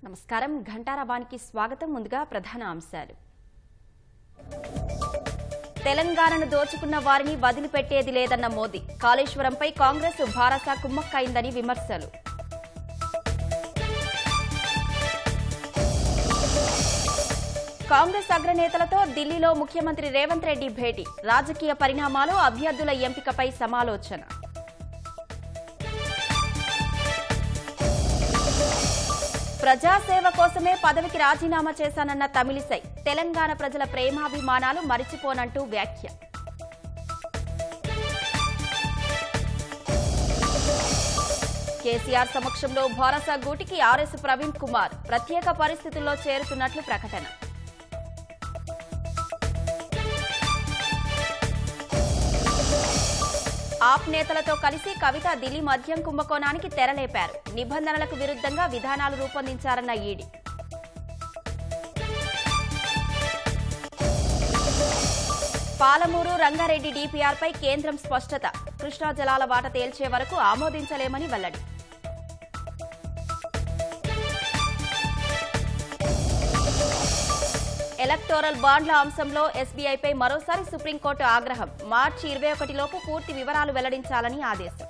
నమస్కారం ఘంటారావానికి స్వాగతం. ముందుగా ప్రధాన అంశాలు. తెలంగాణను దోచుకున్న వారిని వదిలిపెట్టేది లేదన్న మోదీ. కాళేశ్వరంపై కాంగ్రెస్ భారస కుమ్మక్కైందని విమర్శలు. కాంగ్రెస్ అగ్రనేతలతో ఢిల్లీలో ముఖ్యమంత్రి రేవంత్ రెడ్డి భేటీ. రాజకీయ పరిణామాలు, అభ్యర్థుల ఎంపికపై సమాలోచన. ప్రజాసేవ కోసమే పదవికి రాజీనామా చేశానన్న తమిళిసై. తెలంగాణ ప్రజల ప్రేమాభిమానాలు మరిచిపోనంటూ వ్యాఖ్య. కేసీఆర్ సమక్షంలో భరోసా గూటికి ఆర్ఎస్ ప్రవీణ్ కుమార్. ప్రత్యేక పరిస్థితుల్లో చేరుతున్నట్లు ప్రకటన. ఆప్ నేతలతో కలిసి కవిత ఢిల్లీ మద్యం కుంభకోణానికి తెరలేపారు. నిబంధనలకు విరుద్ధంగా విధానాలు రూపొందించారన్న ఈడీ. పాలమూరు రంగారెడ్డి డీపీఆర్పై కేంద్రం స్పష్టత. కృష్ణా జలాల వాట తేల్చే వరకు ఆమోదించలేమని వెల్లడి. ఎలక్టోరల్ బాండ్ల అంశంలో ఎస్బీఐపై మరోసారి సుప్రీంకోర్టు ఆగ్రహం. మార్చి 21లోపు పూర్తి వివరాలు వెల్లడించాలని ఆదేశం.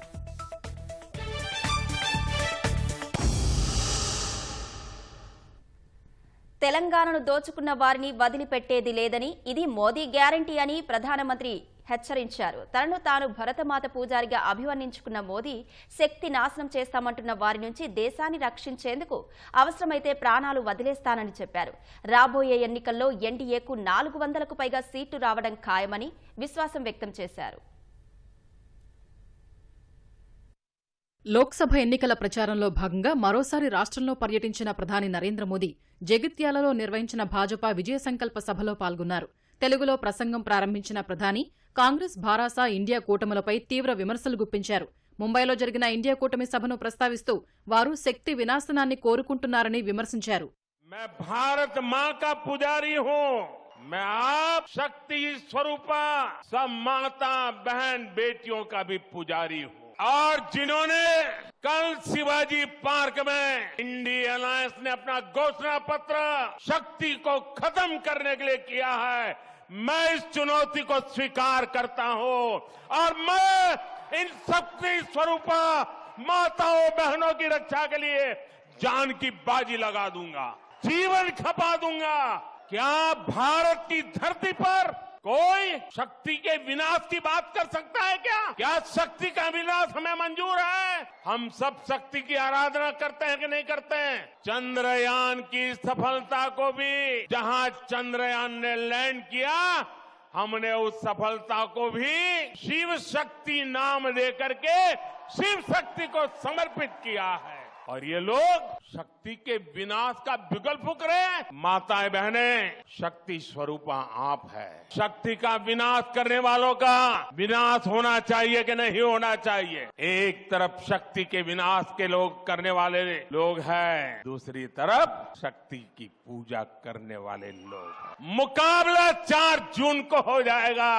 తెలంగాణను దోచుకున్న వారిని వదిలిపెట్టేది లేదని, ఇది మోదీ గ్యారంటీ అని ప్రధానమంత్రి హెచ్చరించారు. తనను తాను భరతమాత పూజారిగా అభివర్ణించుకున్న మోదీ శక్తి నాశనం చేస్తామంటున్న వారి నుంచి దేశాన్ని రక్షించేందుకు అవసరమైతే ప్రాణాలు వదిలేస్తానని చెప్పారు. రాబోయే ఎన్నికల్లో ఎన్డీఏకు 400కు పైగా సీట్లు రావడం ఖాయమని విశ్వాసం వ్యక్తం చేశారు. లోక్సభ ఎన్నికల ప్రచారంలో భాగంగా మరోసారి రాష్ట్రంలో పర్యటించిన ప్రధాని నరేంద్ర మోదీ జగిత్యాలలో నిర్వహించిన భాజపా విజయ సంకల్ప సభలో పాల్గొన్నారు. తెలుగులో ప్రసంగం ప్రారంభించిన ప్రధాని కాంగ్రెస్ భారాస ఇండియా కూటములపై తీవ్ర విమర్శలు గుప్పించారు. ముంబైలో జరిగిన ఇండియా కూటమి సభను ప్రస్తావిస్తూ వారు శక్తి వినాశనాన్ని కోరుకుంటున్నారని విమర్శించారు. मैं भारत मां का पुजारी हूं, मैं आप शक्ति स्वरूपा सब माता बहन बेटियों का भी पुजारी हूं और जिन्होंने कल शिवाजी पार्क में इंडिया अलायंस ने अपना घोषणा पत्र शक्ति को खत्म करने के लिए किया है, मैं इस चुनौती को स्वीकार करता हूं और मैं इन शक्ति स्वरूपा माताओं बहनों की रक्षा के लिए जान की बाजी लगा दूंगा, जीवन खपा दूंगा। क्या भारत की धरती पर कोई शक्ति के विनाश की बात कर सकता है? क्या शक्ति का विनाश हमें मंजूर है? हम सब शक्ति की आराधना करते हैं कि नहीं करते हैं? चंद्रयान की सफलता को भी जहां चंद्रयान ने लैंड किया, हमने उस सफलता को भी शिव शक्ति नाम देकर के शिव शक्ति को समर्पित किया है और ये लोग शक्ति के विनाश का बिगुल फूंक रहे हैं। माताएं बहनें, शक्ति स्वरूपा आप है। शक्ति का विनाश करने वालों का विनाश होना चाहिए कि नहीं होना चाहिए? एक तरफ शक्ति के विनाश के लोग करने वाले लोग हैं, दूसरी तरफ शक्ति की पूजा करने वाले लोग हैं। मुकाबला 4 जून को हो जाएगा।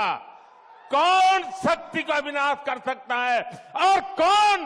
कौन शक्ति का विनाश कर सकता है और कौन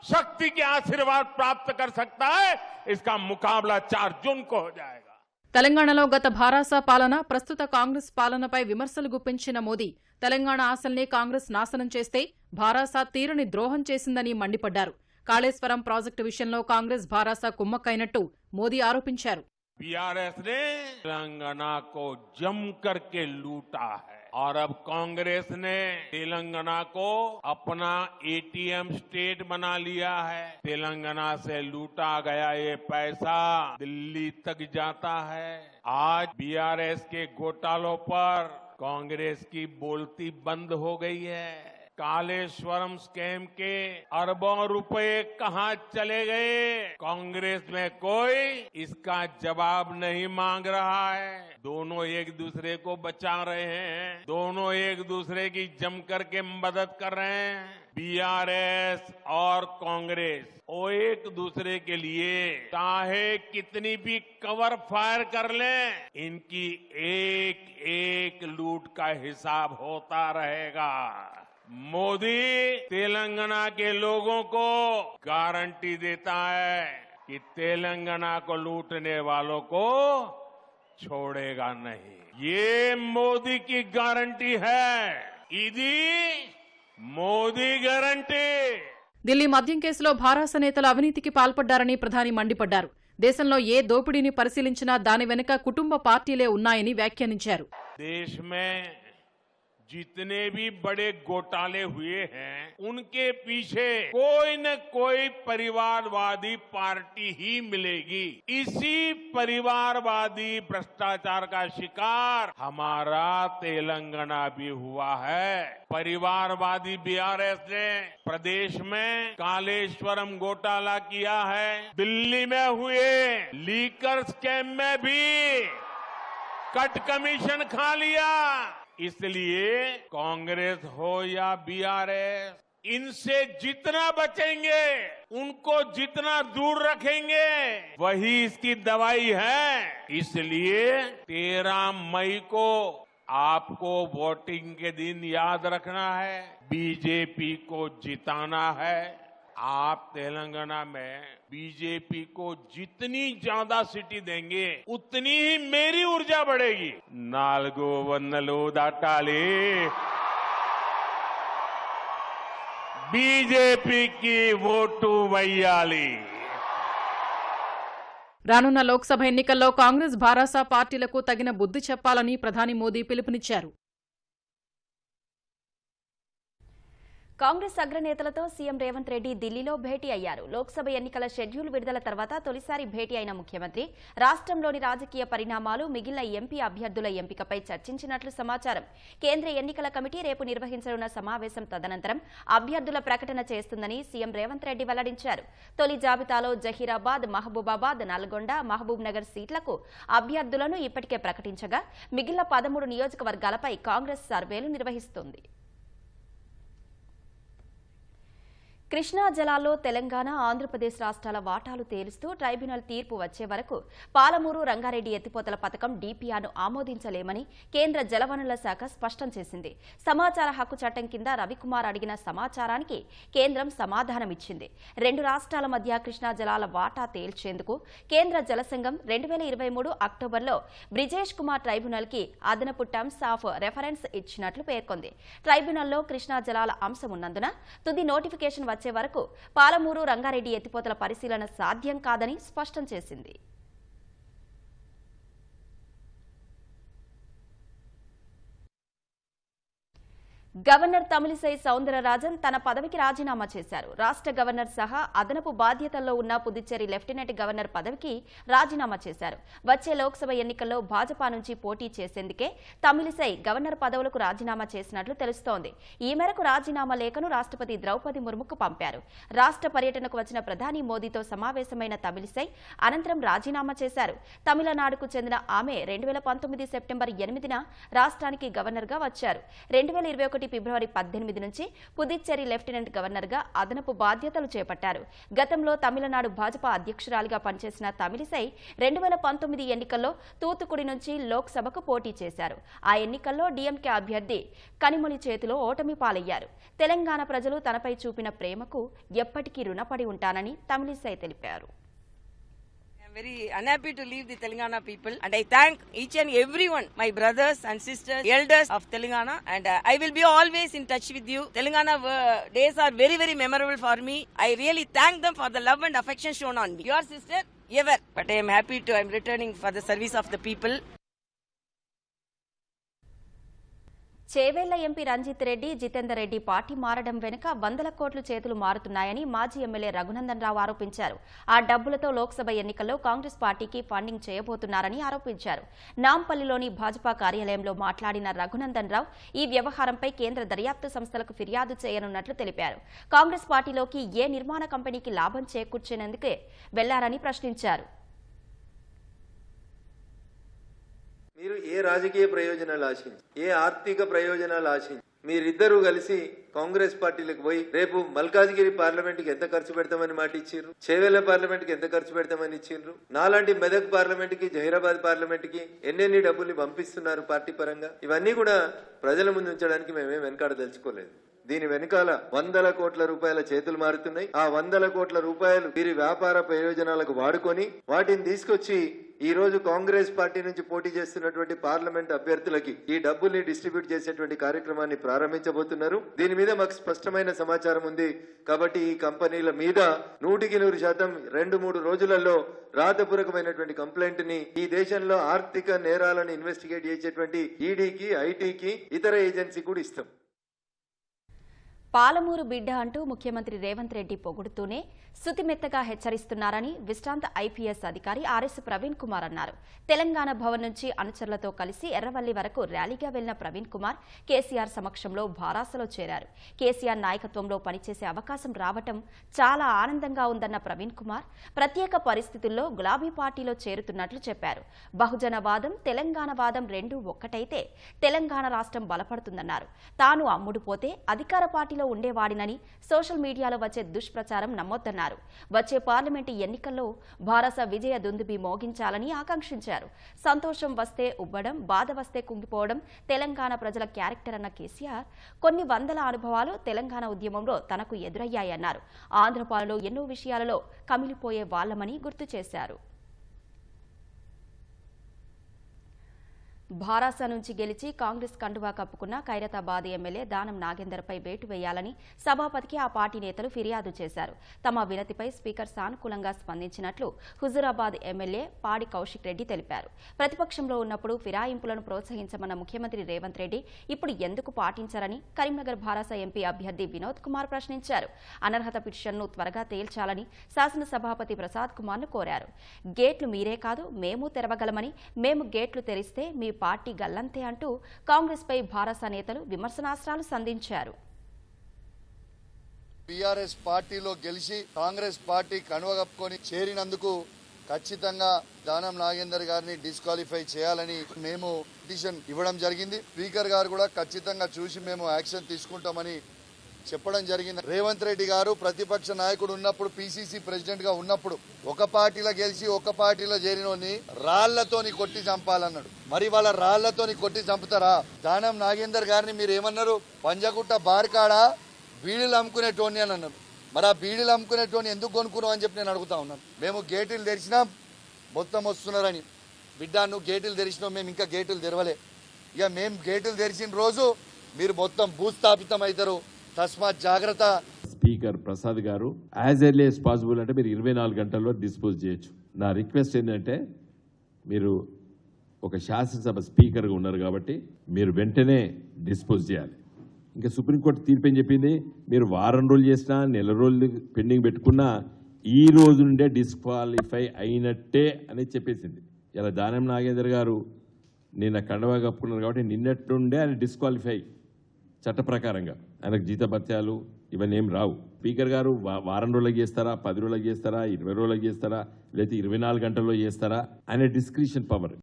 शक्ति के आशीर्वाद प्राप्त कर सकता है, इसका मुकाबला 4 जून को हो जाएगा. తెలంగాణలో గత భారాస పాలన, ప్రస్తుత కాంగ్రెస్ పాలనపై విమర్శలు గుప్పించిన మోదీ తెలంగాణ ఆశల్ని కాంగ్రెస్ నాశనం చేస్తే భారాస తీరని ద్రోహం చేసిందని మండిపడ్డారు. కాళేశ్వరం ప్రాజెక్టు విషయంలో కాంగ్రెస్ భారాస కుమ్మక్కైనట్టు మోదీ ఆరోపించారు. बीआरएस ने तेलंगाना को जम करके लूटा है और अब कांग्रेस ने तेलंगाना को अपना एटीएम स्टेट बना लिया है। तेलंगाना से लूटा गया ये पैसा दिल्ली तक जाता है। आज बीआरएस के घोटालों पर कांग्रेस की बोलती बंद हो गई है। कालेश्वरम स्कैम के अरबों रुपए कहां चले गए? कांग्रेस में कोई इसका जवाब नहीं मांग रहा है। दोनों एक दूसरे को बचा रहे हैं, दोनों एक दूसरे की जम करके मदद कर रहे हैं। बीआरएस और कांग्रेस वो एक दूसरे के लिए चाहे कितनी भी कवर फायर कर लें, इनकी एक एक लूट का हिसाब होता रहेगा। मोदी तेलंगाना के लोगों को गारंटी देता है कि तेलंगाना को लूटने वालों को छोड़ेगा नहीं। ये मोदी की गारंटी है। ఇది మోదీ గ్యారంటీ। ఢిల్లీ మద్యం కేసులో భారాస నేతలు అవినీతికి పాల్పడ్డారని ప్రధాని మండిపడ్డారు. దేశంలో ఏ దోపిడీని పరిశీలించినా దాని వెనుక కుటుంబ పార్టీలే ఉన్నాయని వ్యాఖ్యానించారు. देश में जितने भी बड़े घोटाले हुए हैं उनके पीछे कोई न कोई परिवारवादी पार्टी ही मिलेगी। इसी परिवारवादी भ्रष्टाचार का शिकार हमारा तेलंगाना भी हुआ है। परिवारवादी बीआरएस ने प्रदेश में कालेश्वरम घोटाला किया है। दिल्ली में हुए लीकर स्कैम में भी कट कमीशन खा लिया। इसलिए कांग्रेस हो या बीआरएस, इनसे जितना बचेंगे, उनको जितना दूर रखेंगे, वही इसकी दवाई है। इसलिए 13 मई को आपको वोटिंग के दिन याद रखना है, बीजेपी को जिताना है। आप तेलंगाना में बीजेपी को जितनी ज्यादा सीटें देंगे उतनी ही मेरी ऊर्जा बढ़ेगी। 4 వందలు దాటాలి। बीजेपीకి ఓటు వేయాలి। రానున్న లోక్సభ ఎన్నికల్లో కాంగ్రెస్ భారాస పార్టీలకు తగిన బుద్ధి చెప్పాలని ప్రధాని మోదీ పిలుపునిచ్చారు. కాంగ్రెస్ అగ్రనేతలతో సీఎం రేవంత్ రెడ్డి ఢిల్లీలో భేటీ అయ్యారు. లోక్సభ ఎన్నికల షెడ్యూల్ విడుదల తర్వాత తొలిసారి భేటీ అయిన ముఖ్యమంత్రి రాష్ట్రంలోని రాజకీయ పరిణామాలు, మిగిలిన ఎంపీ అభ్యర్థుల ఎంపికపై చర్చించినట్లు సమాచారం. కేంద్ర ఎన్నికల కమిటీ రేపు నిర్వహించనున్న సమావేశం తదనంతరం అభ్యర్థుల ప్రకటన చేస్తుందని సీఎం రేవంత్ రెడ్డి వెల్లడించారు. తొలి జాబితాలో జహీరాబాద్, మహబూబాబాద్, నల్గొండ, మహబూబ్ నగర్ సీట్లకు అభ్యర్థులను ఇప్పటికే ప్రకటించగా మిగిలిన 13 నియోజకవర్గాలపై కాంగ్రెస్ సర్వేలు నిర్వహిస్తోంది. కృష్ణా జలాల్లో తెలంగాణ, ఆంధ్రప్రదేశ్ రాష్ట్రాల వాటాలు తేలుస్తూ ట్రైబ్యునల్ తీర్పు వచ్చే వరకు పాలమూరు రంగారెడ్డి ఎత్తిపోతల పథకం డీపీఆర్ను ఆమోదించలేమని కేంద్ర జలవనరుల శాఖ స్పష్టం చేసింది. సమాచార హక్కు చట్టం కింద రవికుమార్ అడిగిన సమాచారానికి కేంద్రం సమాధానమిచ్చింది. 2 రాష్ట్రాల మధ్య కృష్ణా జలాల వాటా తేల్చేందుకు కేంద్ర జలసంఘం 2023 అక్టోబర్లో బ్రిజేష్ కుమార్ ట్రైబ్యునల్కి అదనపు టర్మ్స్ ఆఫ్ రెఫరెన్స్ ఇచ్చినట్లు పేర్కొంది. ట్రైబ్యునల్లో కృష్ణా జలాల అంశం ఉన్నందున తుది నోటిఫికేషన్ వచ్చే వరకు పాలమూరు రంగారెడ్డి ఎత్తిపోతల పరిశీలన సాధ్యం కాదని స్పష్టం చేసింది. గవర్నర్ తమిళిసై సౌందరరాజన్ తన పదవికి రాజీనామా చేశారు. రాష్ట్ర గవర్నర్ సహా అదనపు బాధ్యతల్లో ఉన్న పుదుచ్చేరి లెఫ్టినెంట్ గవర్నర్ పదవికి రాజీనామా చేశారు. వచ్చే లోక్సభ ఎన్నికల్లో భాజపా నుంచి పోటీ చేసేందుకే తమిళిసై గవర్నర్ పదవులకు రాజీనామా చేసినట్లు తెలుస్తోంది. ఈ మేరకు రాజీనామా లేఖను రాష్ట్రపతి ద్రౌపది ముర్ముకు పంపారు. రాష్ట్ర పర్యటనకు వచ్చిన ప్రధాని మోదీతో సమావేశమైన తమిళిసై అనంతరం రాజీనామా చేశారు. తమిళనాడుకు చెందిన ఆమె 2019 సెప్టెంబర్ 8న రాష్ట్రానికి గవర్నర్గా వచ్చారు. 2021 ఫిబ్రవరి 18 నుంచి పుదుచ్చేరి లెఫ్టినెంట్ గవర్నర్గా అదనపు బాధ్యతలు చేపట్టారు. గతంలో తమిళనాడు భాజపా అధ్యక్షురాలిగా పనిచేసిన తమిళిసై 2019 ఎన్నికల్లో తూతుకుడి నుంచి లోక్సభకు పోటీ చేశారు. ఆ ఎన్నికల్లో డీఎంకే అభ్యర్థి కనిమొళి చేతిలో ఓటమి పాలయ్యారు. తెలంగాణ ప్రజలు తనపై చూపిన ప్రేమకు ఎప్పటికీ రుణపడి ఉంటానని తమిళిసై తెలిపారు. Very unhappy to leave the Telangana people, and I thank each and everyone, my brothers and sisters, elders of Telangana, and I will be always in touch with you. Telangana days are very, very memorable for me. I really thank them for the love and affection shown on me. Your sister, ever. But I am happy to, I am returning for the service of the people. Chevella MP Ranjith Reddy, Jithender Reddy party మారడం వెనుక 100 కోట్లు చేతులు మారుతున్నాయని మాజీ MLA Raghunandan Rao ఆరోపించారు. ఆ డబ్బులతో లోక్సభ ఎన్నికల్లో కాంగ్రెస్ పార్టీకి ఫండింగ్ చేయబోతున్నారని ఆరోపించారు. నాంపల్లిలోని భాజపా కార్యాలయంలో మాట్లాడిన రఘునందన్ రావు ఈ వ్యవహారంపై కేంద్ర దర్యాప్తు సంస్థలకు ఫిర్యాదు చేయనున్నట్లు తెలిపారు. కాంగ్రెస్ పార్టీలోకి ఏ నిర్మాణ కంపెనీకి లాభం చేకూర్చేందుకే వెళ్లారని ప్రశ్నించారు. మీరు ఏ రాజకీయ ప్రయోజనాలు ఆశించి, ఏ ఆర్థిక ప్రయోజనాలు ఆశించి మీరిద్దరూ కలిసి కాంగ్రెస్ పార్టీలకు పోయి రేపు మల్కాజ్గిరి పార్లమెంట్ కి ఎంత ఖర్చు పెడతామని మాట ఇచ్చిండ్రు, చేవేళ్ల పార్లమెంట్ కి ఎంత ఖర్చు పెడతామని ఇచ్చిండ్రు, నాలాంటి మెదక్ పార్లమెంట్ కి, జహీరాబాద్ పార్లమెంట్ కి ఎన్నెన్ని డబ్బులు పంపిస్తున్నారు పార్టీ పరంగా, ఇవన్నీ కూడా ప్రజల ముందు ఉంచడానికి మేమేం వెనకాడదలుచుకోలేదు. దీని వెనుకాల 100 కోట్ల రూపాయల చేతులు మారుతున్నాయి. ఆ 100 కోట్ల రూపాయలు వీరి వ్యాపార ప్రయోజనాలకు వాడుకొని వాటిని తీసుకొచ్చి ఈ రోజు కాంగ్రెస్ పార్టీ నుంచి పోటీ చేస్తున్నటువంటి పార్లమెంట్ అభ్యర్థులకి ఈ డబ్బుల్ని డిస్ట్రిబ్యూట్ చేసేటువంటి కార్యక్రమాన్ని ప్రారంభించబోతున్నారు. దీని మీద మాకు స్పష్టమైన సమాచారం ఉంది కాబట్టి ఈ కంపెనీల మీద 100% 2-3 రోజులలో రాతపూర్వకమైనటువంటి కంప్లైంట్ ని ఈ దేశంలో ఆర్థిక నేరాలను ఇన్వెస్టిగేట్ చేసేటువంటి ఈడీకి, ఐటీకి, ఇతర ఏజెన్సీ కూడా ఇస్తాం. పాలమూరు బిడ్డ అంటూ ముఖ్యమంత్రి రేవంత్ రెడ్డి పొగుడుతూనే సుతిమెత్తగా హెచ్చరిస్తున్నారని విశ్రాంత ఐపీఎస్ అధికారి ఆర్ఎస్ ప్రవీణ్ కుమార్ అన్నారు. తెలంగాణ భవన్ నుంచి అనుచరులతో కలిసి ఎర్రవల్లి వరకు ర్యాలీగా వెళ్లిన ప్రవీణ్ కుమార్ కేసీఆర్ సమక్షంలో భారాసలో చేరారు. కేసీఆర్ నాయకత్వంలో పనిచేసే అవకాశం రావటం చాలా ఆనందంగా ఉందన్న ప్రవీణ్ కుమార్ ప్రత్యేక పరిస్థితుల్లో గులాబీ పార్టీలో చేరుతున్నట్లు చెప్పారు. బహుజనవాదం, తెలంగాణవాదం రెండూ ఒక్కటైతే తెలంగాణ రాష్ట్రం బలపడుతుందన్నారు. తాను అమ్ముడుపోతే అధికార పార్టీలో ఉండేవాడినని సోషల్ మీడియాలో వచ్చే దుష్ప్రచారం నమ్మొద్దన్నారు. వచ్చే పార్లమెంటు ఎన్నికల్లో భారస విజయ దుందుబి మోగించాలని ఆకాంక్షించారు. సంతోషం వస్తే ఉబ్బడం, బాధ వస్తే కుంగిపోవడం తెలంగాణ ప్రజల క్యారెక్టర్ అన్న కేసీఆర్ కొన్ని వందల అనుభవాలు తెలంగాణ ఉద్యమంలో తనకు ఎదురయ్యాయన్నారు. ఆంధ్రపాలలో ఎన్నో విషయాలలో కమిలిపోయే వాళ్లమని గుర్తు చేశారు. భారాస నుంచి గెలిచి కాంగ్రెస్ కండువా కప్పుకున్న ఖైరతాబాద్ ఎమ్మెల్యే దానం నాగేందర్పై వేటు వేయాలని సభాపతికి ఆ పార్టీ నేతలు ఫిర్యాదు చేశారు. తమ వినతిపై స్పీకర్ సానుకూలంగా స్పందించినట్లు హుజూరాబాద్ ఎమ్మెల్యే పాడి కౌశిక్ రెడ్డి తెలిపారు. ప్రతిపక్షంలో ఉన్నప్పుడు ఫిరాయింపులను ప్రోత్సహించమన్న ముఖ్యమంత్రి రేవంత్ రెడ్డి ఇప్పుడు ఎందుకు పాటించారని కరీంనగర్ భారాస ఎంపీ అభ్యర్థి వినోద్ కుమార్ ప్రశ్నించారు. అనర్హత పిటిషన్ను త్వరగా తేల్చాలని శాసనసభాపతి ప్రసాద్ కుమార్ను కోరారు. గేట్లు మీరే కాదు మేము తెరవగలమని, మేము గేట్లు తెరిస్తే మీ పార్టీ గల్లంతే అంటూ కాంగ్రెస్ పై భారస నేతలు విమర్శనాస్త్రాలు సంధించారు. టీఆర్ఎస్ పార్టీలో గెలిచి కాంగ్రెస్ పార్టీ కనువగప్పుకొని చేరినందుకు ఖచ్చితంగా దానం నాగేందర్ గారిని డిస్క్వాలిఫై చేయాలని మేము పిటిషన్ ఇవ్వడం జరిగింది. స్పీకర్ గారు కూడా ఖచ్చితంగా చూసి మేము యాక్షన్ తీసుకుంటామని చెప్పడం జరిగింది. రేవంత్ రెడ్డి గారు ప్రతిపక్ష నాయకుడు ఉన్నప్పుడు, పిసిసి ప్రెసిడెంట్ గా ఉన్నప్పుడు ఒక పార్టీలో గెలిచి ఒక పార్టీలో చేరినోని రాళ్లతోని కొట్టి చంపాలన్నాడు. మరి వాళ్ళ రాళ్లతోని కొట్టి చంపుతారా? దానం నాగేందర్ గారిని మీరు ఏమన్నారు? పంజగుట్ట బార్కాడ బీడీలు అమ్ముకునేటోని అని అన్నారు. మరి ఆ బీడీలు అమ్ముకునేటోని ఎందుకు కొనుక్కున్నావు అని చెప్పి నేను అడుగుతా ఉన్నాను. మేము గేట్లు తెరిచినాం, మొత్తం వస్తున్నారని. బిడ్డ నువ్వు గేట్లు తెరిచినావు, మేము ఇంకా గేట్లు తెరవలే. ఇక మేము గేట్లు తెరిచిన రోజు మీరు మొత్తం భూస్థాపితం అవుతారు, తస్మాత్ జాగ్రత్త. స్పీకర్ ప్రసాద్ గారు యాజ్ ఎర్లీ యాజ్ పాసిబుల్ అంటే మీరు 24 గంటల్లో డిస్పోజ్ చేయొచ్చు. నా రిక్వెస్ట్ ఏంటంటే మీరు ఒక శాసనసభ స్పీకర్గా ఉన్నారు కాబట్టి మీరు వెంటనే డిస్పోజ్ చేయాలి. ఇంకా సుప్రీంకోర్టు తీర్పు ఏం చెప్పింది? మీరు వారం రోజులు చేసినా, నెల రోజులు పెండింగ్ పెట్టుకున్నా ఈ రోజు నుండే డిస్క్వాలిఫై అయినట్టే అని చెప్పేసింది. ఇలా దానం నాగేందర్ గారు నిన్న కండవా కప్పుకున్నారు కాబట్టి నిన్నటి నుండే ఆయన డిస్క్వాలిఫై. చట్ట ప్రకారంగా ఆయనకు జీతభత్యాలు ఇవన్నీ ఏం రావు. స్పీకర్ గారు వారం రోజులకు చేస్తారా, 10 రోజులకు చేస్తారా, 20 రోజులకు చేస్తారా, లేదా 24 గంటల్లో చేస్తారా? ఆయన డిస్క్రిషన్ పవర్.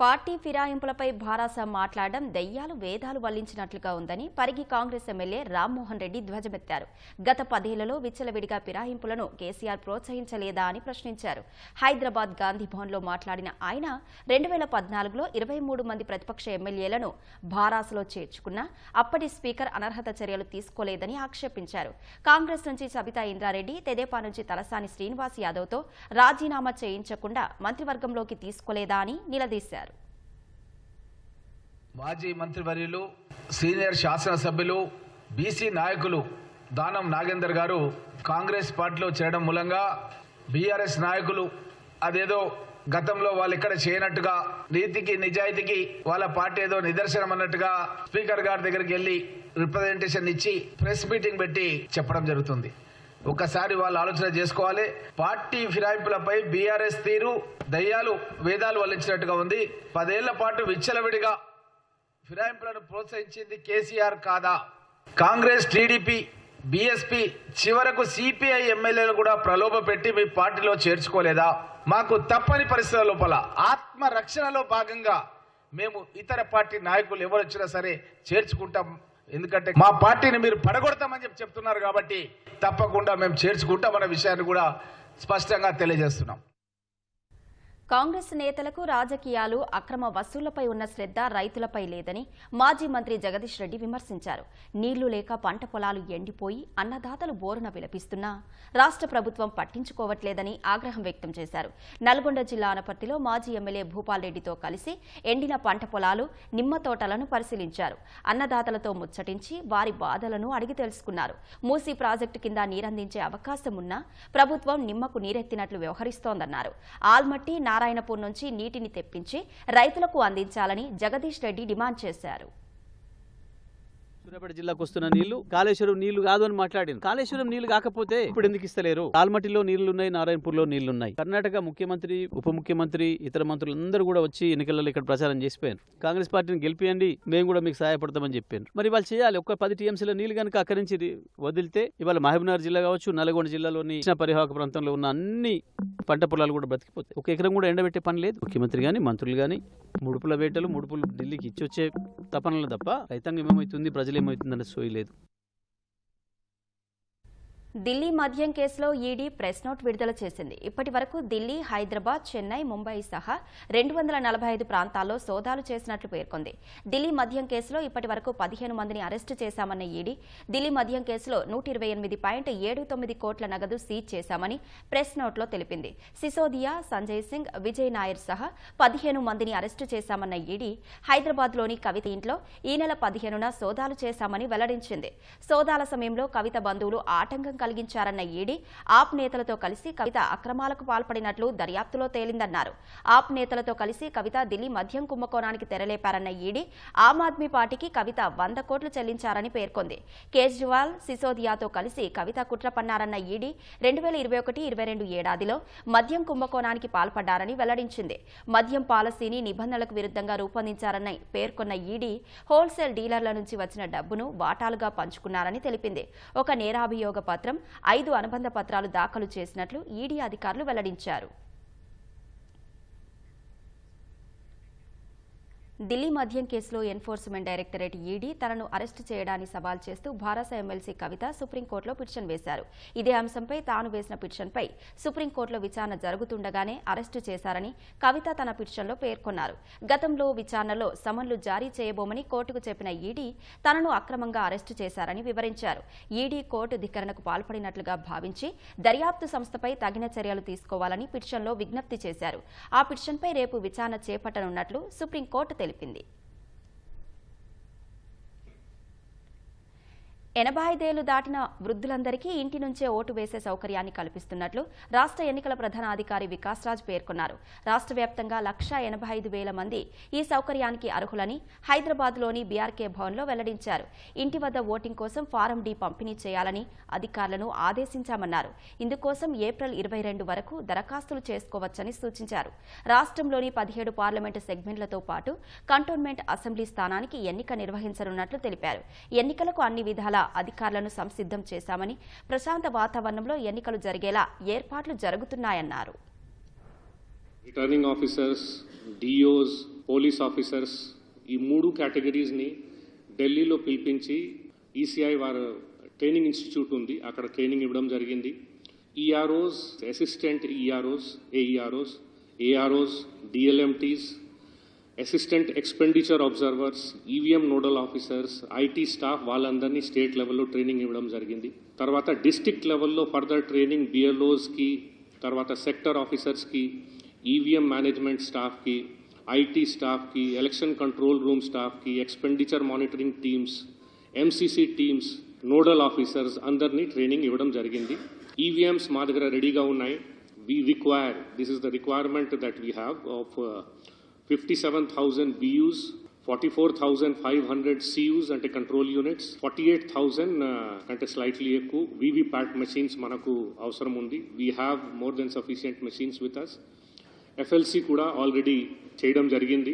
పార్టీ ఫిరాయింపులపై భారాస మాట్లాడడం దెయ్యాలు వేదాలు వల్లించినట్లుగా ఉందని పరిగి కాంగ్రెస్ ఎమ్మెల్యే రామ్మోహన్ రెడ్డి ధ్వజమెత్తారు. గత 10 ఏళ్లలో విచ్చలవిడిగా ఫిరాయింపులను కేసీఆర్ ప్రోత్సహించలేదా అని ప్రశ్నించారు. హైదరాబాద్ గాంధీ భవన్లో మాట్లాడిన ఆయన 2014లో 23 మంది ప్రతిపక్ష ఎమ్మెల్యేలను భారాసలో చేర్చుకున్నా అప్పటి స్పీకర్ అనర్హత చర్యలు తీసుకోలేదని ఆక్షేపించారు. కాంగ్రెస్ నుంచి సబితా ఇంద్రారెడ్డి, తెదేపా నుంచి తలసాని శ్రీనివాస్ యాదవ్తో రాజీనామా చేయించకుండా మంత్రివర్గంలోకి తీసుకోలేదా అని నిలదీశారు. మాజీ మంత్రివర్యులు, సీనియర్ శాసనసభ్యులు, బీసీ నాయకులు దానం నాగేందర్ గారు కాంగ్రెస్ పార్టీలో చేరడం మూలంగా బీఆర్ఎస్ నాయకులు అదేదో గతంలో వాళ్ళు ఎక్కడ చేయనట్టుగా, నీతికి నిజాయితీకి వాళ్ళ పార్టీ ఏదో నిదర్శనం అన్నట్టుగా స్పీకర్ గారి దగ్గరికి వెళ్లి రిప్రజెంటేషన్ ఇచ్చి ప్రెస్ మీటింగ్ పెట్టి చెప్పడం జరుగుతుంది. ఒకసారి వాళ్ళు ఆలోచన చేసుకోవాలి. పార్టీ ఫిరాయింపులపై బీఆర్ఎస్ తీరు దయ్యాలు వేదాలు వల్లించినట్టుగా ఉంది. 10 ఏళ్ల పాటు విచ్చలవిడిగా ఫిరాయింపులను ప్రోత్సహించింది కేసీఆర్ కాదా? కాంగ్రెస్, టీడీపీ, బీఎస్పీ చివరకు సిపిఐ ఎమ్మెల్యేలు కూడా ప్రలోభ పెట్టి మీ పార్టీలో చేర్చుకోలేదా? మాకు తప్పని పరిస్థితుల లోపల ఆత్మరక్షణలో భాగంగా మేము ఇతర పార్టీ నాయకులు ఎవరు వచ్చినా సరే చేర్చుకుంటాం. ఎందుకంటే మా పార్టీని మీరు పడగొడతామని చెప్తున్నారు కాబట్టి తప్పకుండా మేము చేర్చుకుంటామన్న విషయాన్ని కూడా స్పష్టంగా తెలియజేస్తున్నాం. కాంగ్రెస్ నేతలకు రాజకీయాలు, అక్రమ వసూళ్లపై ఉన్న శ్రద్ధ రైతులపై లేదని మాజీ మంత్రి జగదీష్ రెడ్డి విమర్శించారు. నీళ్లు లేక పంట పొలాలు ఎండిపోయి అన్నదాతలు బోరున విలపిస్తున్నా రాష్ట్ర ప్రభుత్వం పట్టించుకోవట్లేదని ఆగ్రహం వ్యక్తం చేశారు. నల్గొండ జిల్లా అనపర్తిలో మాజీ ఎమ్మెల్యే భూపాల్ రెడ్డితో కలిసి ఎండిన పంట పొలాలు, నిమ్మ తోటలను పరిశీలించారు. అన్నదాతలతో ముచ్చటించి వారి బాధలను అడిగి తెలుసుకున్నారు. మూసీ ప్రాజెక్టు కింద నీరందించే అవకాశం ఉన్నా ప్రభుత్వం నిమ్మకు నీరెత్తినట్లు వ్యవహరిస్తోందన్నారు. ఆల్మట్టి, నారాయణపూర్ నుంచి నీటిని తెప్పించి రైతులకు అందించాలని జగదీష్ రెడ్డి డిమాండ్ చేశారు. సూర్యాపేట జిల్లాకు వస్తున్న నీళ్లు కాళేశ్వరం నీళ్లు కాదు అని మాట్లాడింది. కాళేశ్వరం నీళ్లు కాకపోతే ఇప్పుడు ఎందుకు ఇస్తలేరు? ఆల్మట్టిలో నీళ్లున్నాయి, నారాయణపూర్లో నీళ్లున్నాయి. కర్ణాటక ముఖ్యమంత్రి, ఉప ముఖ్యమంత్రి, ఇతర మంత్రులందరూ కూడా వచ్చి ఎన్నికలలో ఇక్కడ ప్రచారం చేసిపోయారు. కాంగ్రెస్ పార్టీని గెలిపియండి, మేము కూడా మీకు సహాయపడతామని చెప్పారు. మరి వాళ్ళు చేయాలి. ఒక్క 10 టీఎంసీల నీళ్లు కనుక అక్కడి నుంచి వదిలితే ఇవాళ మహబూబ్నగర్ జిల్లా కావచ్చు, నల్గొండ జిల్లాలోని పరివాహక ప్రాంతంలో ఉన్న అన్ని పంట పొలాలు కూడా బ్రతికిపోతాయి. ఒక ఎకరం కూడా ఎండబెట్టే పని లేదు. ముఖ్యమంత్రి గాని, మంత్రులు గాని ముడుపుల వేటలు, ముడుపులు ఢిల్లీకి ఇచ్చి వచ్చే తపనలు తప్ప రైతాంగం ఏమవుతుంది, ప్రజలు ఏమవుతుందనే సోయి లేదు. ఢిల్లీ మద్యం కేసులో ఈడీ ప్రెస్ నోట్ విడుదల చేసింది. ఇప్పటి వరకు ఢిల్లీ, హైదరాబాద్, చెన్నై, ముంబై సహా 245 ప్రాంతాల్లో సోదాలు చేసినట్లు పేర్కొంది. ఢిల్లీ మద్యం కేసులో ఇప్పటి వరకు 15 మందిని అరెస్టు చేశామన్న ఈడీ ఢిల్లీ మద్యం కేసులో 128.79 కోట్ల నగదు సీజ్ చేశామని ప్రెస్ నోట్లో తెలిపింది. సిసోదియా, సంజయ్ సింగ్, విజయ్ నాయర్ సహా 15 మందిని అరెస్టు చేశామన్న ఈడీ హైదరాబాద్లోని కవిత ఇంట్లో ఈ నెల 15న సోదాలు చేశామని వెల్లడించింది. సోదాల సమయంలో కవిత బంధువులు ఆటంకం కలిగించారన్న ఈడీ ఆప్ నేతలతో కలిసి కవిత అక్రమాలకు పాల్పడినట్లు దర్యాప్తులో తేలిందన్నారు. ఆప్ నేతలతో కలిసి కవిత ఢిల్లీ మద్యం కుంభకోణానికి తెరలేపారన్న ఈడీ ఆమ్ ఆద్మీ పార్టీకి కవిత 100 కోట్లు చెల్లించారని పేర్కొంది. కేజ్రీవాల్, సిసోదియాతో కలిసి కవిత కుట్ర పన్నారన్న ఈడీ 2021-22 ఏడాదిలో మద్యం కుంభకోణానికి పాల్పడ్డారని వెల్లడించింది. మద్యం పాలసీని నిబంధనలకు విరుద్ధంగా రూపొందించారని పేర్కొన్న ఈడీ హోల్సేల్ డీలర్ల నుంచి వచ్చిన డబ్బును వాటాలుగా పంచుకున్నారని తెలిపింది. ఒక నేరాభియోగ పత్రం, 5 అనుబంధ పత్రాలు దాఖలు చేసినట్లు ఈడీ అధికారులు వెల్లడించారు. ఢిల్లీ మద్యం కేసులో ఎన్ఫోర్స్మెంట్ డైరెక్టరేట్ ఈడీ తనను అరెస్టు చేయడాన్ని సవాల్ చేస్తూ భారస ఎమ్మెల్సీ కవిత సుప్రీంకోర్టులో పిటిషన్ వేశారు. ఇదే అంశంపై తాను వేసిన పిటిషన్పై సుప్రీంకోర్టులో విచారణ జరుగుతుండగానే అరెస్టు చేశారని కవిత తన పిటిషన్లో పేర్కొన్నారు. గతంలో విచారణలో సమన్లు జారీ చేయబోమని కోర్టుకు చెప్పిన ఈడీ తనను అక్రమంగా అరెస్టు చేశారని వివరించారు. ఈడీ కోర్టు ధిక్కరణకు పాల్పడినట్లుగా భావించి దర్యాప్తు సంస్థపై తగిన చర్యలు తీసుకోవాలని పిటిషన్లో విజ్ఞప్తి చేశారు. ఆ పిటిషన్పై రేపు విచారణ చేపట్టనున్నట్లు సుప్రీంకోర్టు తెలిపింది. 85 ఏళ్లు దాటిన వృద్ధులందరికీ ఇంటి నుంచే ఓటు వేసే సౌకర్యాన్ని కల్పిస్తున్నట్లు రాష్ట్ర ఎన్నికల ప్రధాన అధికారి వికాస్ రాజ్ పేర్కొన్నారు. రాష్ట్ర వ్యాప్తంగా 185,000 మంది ఈ సౌకర్యానికి అర్హులని హైదరాబాద్లోని బీఆర్కే భవన్లో వెల్లడించారు. ఇంటి వద్ద ఓటింగ్ కోసం ఫారం డి పంపిణీ చేయాలని అధికారులను ఆదేశించామన్నారు. ఇందుకోసం ఏప్రిల్ 22 వరకు దరఖాస్తులు చేసుకోవచ్చని సూచించారు. రాష్ట్రంలోని 17 పార్లమెంటు సెగ్మెంట్లతో పాటు కంటోన్మెంట్ అసెంబ్లీ స్థానానికి ఎన్నిక నిర్వహించనున్నట్లు తెలిపారు. ఎన్నికలకు అన్ని విధాల అధికారులను సంసిద్ధం చేశామని, ప్రశాంత వాతావరణంలో ఎన్నికలు జరిగేలా ఏర్పాట్లు జరుగుతున్నాయన్నారు. Returning officers, DOs, police officers ఈ 3 కేటగిరీస్ని ఢిల్లీలో పిలిపించి ఈసీఐ వారు ట్రైనింగ్ ఇన్స్టిట్యూట్ ఉంది, అక్కడ ట్రైనింగ్ ఇవ్వడం జరిగింది. EROs, assistant EROs, AEROs, AROs, DLMTs, assistant expenditure observers, EVM nodal officers, IT staff వాళ్ళందరినీ స్టేట్ లెవెల్లో ట్రైనింగ్ ఇవ్వడం జరిగింది. తర్వాత డిస్ట్రిక్ట్ లెవెల్లో ఫర్దర్ ట్రైనింగ్ బిఎల్ఓస్కి, తర్వాత సెక్టర్ ఆఫీసర్స్కి, ఈవీఎం మేనేజ్మెంట్ స్టాఫ్కి, ఐటీ స్టాఫ్కి, ఎలక్షన్ కంట్రోల్ రూమ్ స్టాఫ్కి, expenditure monitoring teams, MCC teams, nodal officers అందరినీ ట్రైనింగ్ ఇవ్వడం జరిగింది. ఈవీఎంస్ మా దగ్గర రెడీగా ఉన్నాయి. This is the requirement that we have of 57,000 BUs, 44,500 CUs అంటే కంట్రోల్ యూనిట్స్, 48,000 అంటే స్లైట్లీ ఎక్కువ వీవీప్యాట్ మెషిన్స్ మనకు అవసరం ఉంది. We have more than sufficient machines with us. FLC కూడా ఆల్రెడీ చేయడం జరిగింది.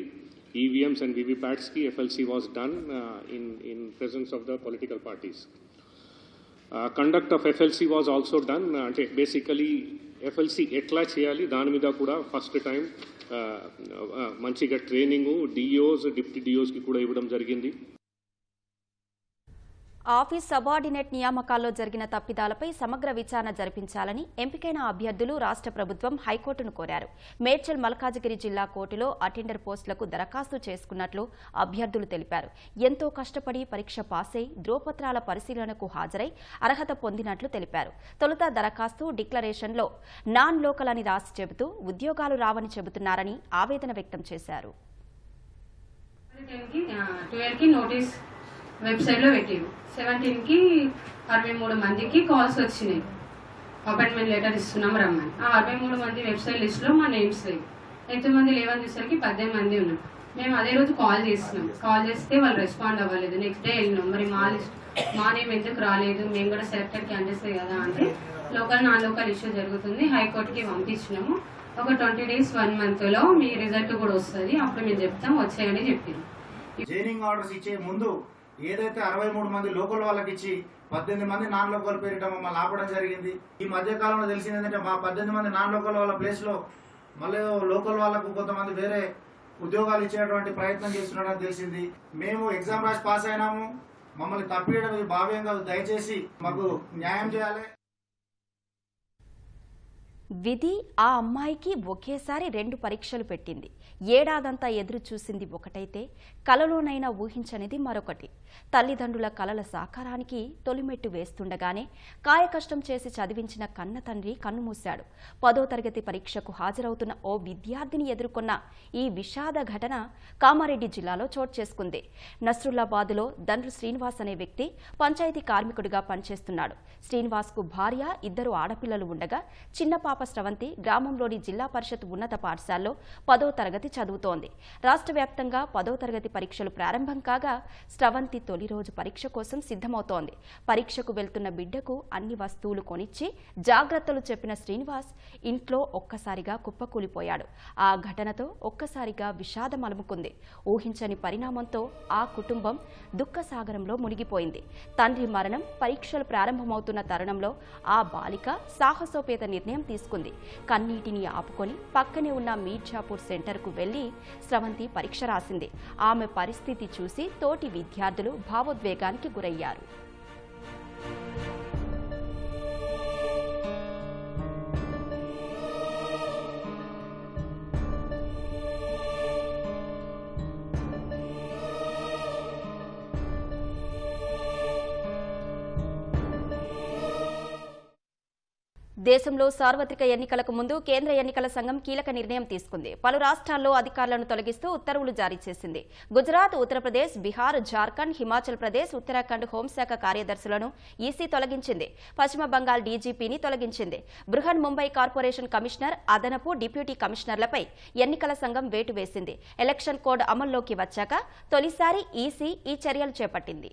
ఈవీఎంస్ అండ్ వీవీప్యాట్స్కి FLC was done in presence of the political parties. Conduct of FLC was also done. అంటే బేసికలీ ఎఫ్ఎల్సి ఎట్లా చేయాలి దాని మీద కూడా ఫస్ట్ టైం మంచిగా ట్రైనింగు డిఓస్, డిప్యూటీ డిఓస్కి కూడా ఇవ్వడం జరిగింది. ఆఫీస్ సబార్డినేట్ నియామకాల్లో జరిగిన తప్పిదాలపై సమగ్ర విచారణ జరిపించాలని ఎంపికైన అభ్యర్థులు రాష్ట్ర ప్రభుత్వం హైకోర్టును కోరారు. మేడ్చల్ మల్కాజిగిరి జిల్లా కోర్టులో అటెండర్ పోస్టులకు దరఖాస్తు చేసుకున్నట్లు అభ్యర్థులు తెలిపారు. ఎంతో కష్టపడి పరీక్ష పాసై ధ్రువపత్రాల పరిశీలనకు హాజరై అర్హత పొందినట్లు తెలిపారు. తొలుత దరఖాస్తు డిక్లరేషన్లో నాన్ లోకల్ అని రాసి చెబుతూ ఉద్యోగాలు రావని చెబుతున్నారని ఆవేదన వ్యక్తం చేశారు. వెబ్సైట్లో పెట్టారు. 17కి 63 మందికి కాల్స్ వచ్చినాయి. అపాయింట్మెంట్ లెటర్ ఇస్తున్నాం రమ్మని. ఆ 63 మంది వెబ్సైట్ లిస్ట్లో మా నేమ్స్ లేవు. ఎంతమంది లేవని చూసరికి 18 మంది ఉన్నాం. మేము అదే రోజు కాల్ చేస్తున్నాం. కాల్ చేస్తే వాళ్ళు రెస్పాండ్ అవ్వలేదు. నెక్స్ట్ డే వెళ్ళినాం. మరి మా నేమ్ ఎందుకు రాలేదు, మేము కూడా సెలెక్టెడ్ క్యాండిడేట్సే కదా అంటే లోకల్ నాన్ లోకల్ ఇష్యూ జరుగుతుంది, హైకోర్టుకి పంపించినాము. ఒక 20 days 1 monthలో మీ రిజల్ట్ కూడా వస్తుంది, అప్పుడు మేము చెప్తాం వచ్చాయని చెప్పారు. జైనింగ్ ఆర్డర్స్ ఇచ్చే ముందు ఏదైతే 63 మంది లోకల్ వాళ్ళకి ఇచ్చి 18 మంది నాన్ లోకల్ పేరిట మమ్మల్ని ఆపడం జరిగింది. ఈ మధ్య కాలంలో తెలిసింది ఏంటంటే మా 18 మంది నాన్ లోకల్ వాళ్ళ ప్లేస్ లో మళ్ళీ లోకల్ వాళ్ళకు కొంతమంది వేరే ఉద్యోగాలు ఇచ్చేటువంటి ప్రయత్నం చేస్తున్నారని తెలిసింది. మేము ఎగ్జామ్ రాసి పాస్ అయినాము, మమ్మల్ని తప్పియడం ఇది భావ్యంగా, దయచేసి మాకు న్యాయం చేయాలి. విధి ఆ అమ్మాయికి ఒకేసారి 2 పరీక్షలు పెట్టింది. ఏడాదంతా ఎదురు చూసింది ఒకటైతే కలలోనైనా ఊహించనిది మరొకటి. తల్లిదండ్రుల కలల సాకారానికి తొలిమెట్టు వేస్తుండగానే కాయకష్టం చేసి చదివించిన కన్న తండ్రి కన్నుమూశాడు. 10వ తరగతి పరీక్షకు హాజరవుతున్న ఓ విద్యార్థిని ఎదుర్కొన్న ఈ విషాద ఘటన కామారెడ్డి జిల్లాలో చోటు చేసుకుంది. నస్రుల్లాబాద్లో దండ్రు శ్రీనివాస్ అనే వ్యక్తి పంచాయతీ కార్మికుడిగా పనిచేస్తున్నాడు. శ్రీనివాస్కు భార్య, 2 ఆడపిల్లలు ఉండగా చిన్న పాప స్రవంతి గ్రామంలోని జిల్లా పరిషత్ ఉన్నత పాఠశాలలో 10వ తరగతి చదువుతోంది. రాష్ట్ర వ్యాప్తంగా 10వ తరగతి పరీక్షలు ప్రారంభం కాగా స్రవంతి తొలి రోజు పరీక్ష కోసం సిద్ధమవుతోంది. పరీక్షకు వెళ్తున్న బిడ్డకు అన్ని వస్తువులు కొనిచ్చి జాగ్రత్తలు చెప్పిన శ్రీనివాస్ ఇంట్లో ఒక్కసారిగా కుప్పకూలిపోయాడు. ఆ ఘటనతో ఒక్కసారిగా విషాదం అలుముకుంది. ఊహించని పరిణామంతో ఆ కుటుంబం దుఃఖసాగరంలో మునిగిపోయింది. తండ్రి మరణం, పరీక్షలు ప్రారంభమవుతున్న తరుణంలో ఆ బాలిక సాహసోపేత నిర్ణయం తీసుకుంది. కన్నీటిని ఆపుకొని పక్కనే ఉన్న మీర్జాపూర్ సెంటర్కు వెళ్లి స్రవంతి పరీక్ష రాసింది. ఆమె పరిస్థితి చూసి తోటి విద్యార్థులు భావోద్వేగానికి గురయ్యారు. దేశంలో సార్వత్రిక ఎన్నికలకు ముందు కేంద్ర ఎన్నికల సంఘం కీలక నిర్ణయం తీసుకుంది. పలు రాష్ట్రాల్లో అధికారులను తొలగిస్తూ ఉత్తర్వులు జారీ చేసింది. గుజరాత్, ఉత్తరప్రదేశ్, బీహార్, జార్ఖండ్, హిమాచల్ ప్రదేశ్, ఉత్తరాఖండ్ హోంశాఖ కార్యదర్శులను ఈసీ తొలగించింది. పశ్చిమ బంగాల్ డీజీపీని తొలగించింది. బృహన్ ముంబై కార్పొరేషన్ కమిషనర్, అదనపు డిప్యూటీ కమిషనర్లపై ఎన్నికల సంఘం వేటు వేసింది. ఎలక్షన్ కోడ్ అమల్లోకి వచ్చాక తొలిసారి ఈసీ ఈ చర్యలు చేపట్టింది.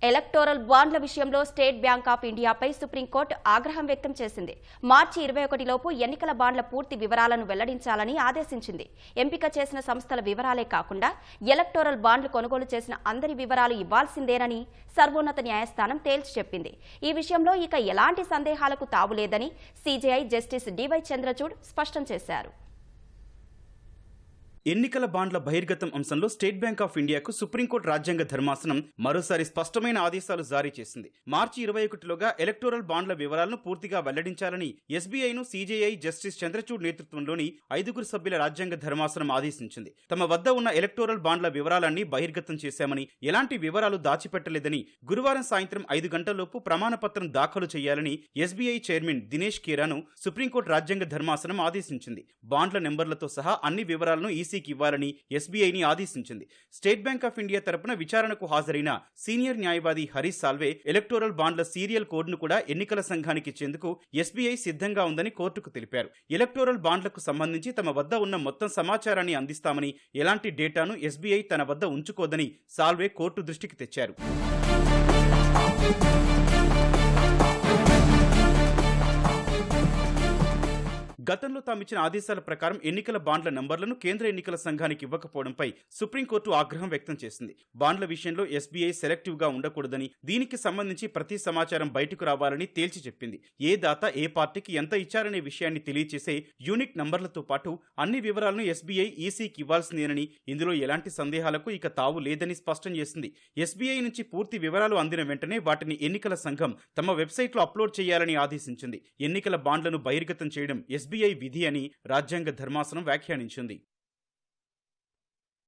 ఎలక్టోరల్ బాండ్ల విషయంలో స్టేట్ బ్యాంక్ ఆఫ్ ఇండియాపై సుప్రీంకోర్టు ఆగ్రహం వ్యక్తం చేసింది. మార్చి 21 లోపు ఎన్నికల బాండ్ల పూర్తి వివరాలను వెల్లడించాలని ఆదేశించింది. ఎంపిక చేసిన సంస్థల వివరాలే కాకుండా ఎలక్టోరల్ బాండ్లు కొనుగోలు చేసిన అందరి వివరాలు ఇవ్వాల్సిందేనని సర్వోన్నత న్యాయస్థానం తేల్చి చెప్పింది. ఈ విషయంలో ఇక ఎలాంటి సందేహాలకు తావులేదని సీజేఐ జస్టిస్ డివై చంద్రచూడ్ స్పష్టం చేశారు. ఎన్నికల బాండ్ల బహిర్గతం అంశంలో స్టేట్ బ్యాంక్ ఆఫ్ ఇండియాకు సుప్రీంకోర్టు రాజ్యాంగ ధర్మాసనం మరోసారి స్పష్టమైన ఆదేశాలు జారీ చేసింది. మార్చి 21లోగా ఎలక్టోరల్ బాండ్ల వివరాలను పూర్తిగా వెల్లడించాలని ఎస్బీఐను సీజేఐ జస్టిస్ చంద్రచూడ్ నేతృత్వంలోని 5 సభ్యుల రాజ్యాంగ ధర్మాసనం ఆదేశించింది. తమ వద్ద ఉన్న ఎలక్టోరల్ బాండ్ల వివరాలన్నీ బహిర్గతం చేశామని, ఎలాంటి వివరాలు దాచిపెట్టలేదని గురువారం సాయంత్రం 5 గంటలలోపు ప్రమాణపత్రం దాఖలు చేయాలని ఎస్బీఐ చైర్మన్ దినేష్ కేరాను సుప్రీంకోర్టు రాజ్యాంగ ధర్మాసనం ఆదేశించింది. బాండ్ల నెంబర్లతో సహా అన్ని వివరాలను ఇవ్వాలని ఎస్బీఐని ఆదేశించింది. స్టేట్ బ్యాంక్ ఆఫ్ ఇండియా తరపున విచారణకు హాజరైన సీనియర్ న్యాయవాది హరీష్ సాల్వే ఎలక్టోరల్ బాండ్ల సీరియల్ కోడ్ను కూడా ఎన్నికల సంఘానికి ఇచ్చేందుకు ఎస్బీఐ సిద్ధంగా ఉందని కోర్టుకు తెలిపారు. ఎలక్టోరల్ బాండ్లకు సంబంధించి తమ వద్ద ఉన్న మొత్తం సమాచారాన్ని అందిస్తామని, ఎలాంటి డేటాను ఎస్బీఐ తన వద్ద ఉంచుకోదని సాల్వే కోర్టు దృష్టికి తెచ్చారు. గతంలో తామిచ్చిన ఆదేశాల ప్రకారం ఎన్నికల బాండ్ల నంబర్లను కేంద్ర ఎన్నికల సంఘానికి ఇవ్వకపోవడంపై సుప్రీంకోర్టు ఆగ్రహం వ్యక్తం చేసింది. బాండ్ల విషయంలో ఎస్బీఐ సెలెక్టివ్ గా ఉండకూడదని, దీనికి సంబంధించి ప్రతి సమాచారం బయటకు రావాలని తేల్చి చెప్పింది. ఏ దాత ఏ పార్టీకి ఎంత ఇచ్చారనే విషయాన్ని తెలియచేసే యూనిక్ నంబర్లతో పాటు అన్ని వివరాలను ఎస్బీఐ ఈసీకి ఇవ్వాల్సిందేనని, ఇందులో ఎలాంటి సందేహాలకు ఇక తావు లేదని స్పష్టం చేసింది. ఎస్బీఐ నుంచి పూర్తి వివరాలు అందిన వెంటనే వాటిని ఎన్నికల సంఘం తమ వెబ్సైట్లో అప్లోడ్ చేయాలని ఆదేశించింది. ఎన్నికల బాండ్లను బహిర్గతం చేయడం ఎస్బీఐ విధి అని రాజ్యాంగ ధర్మాసనం వ్యాఖ్యానించింది.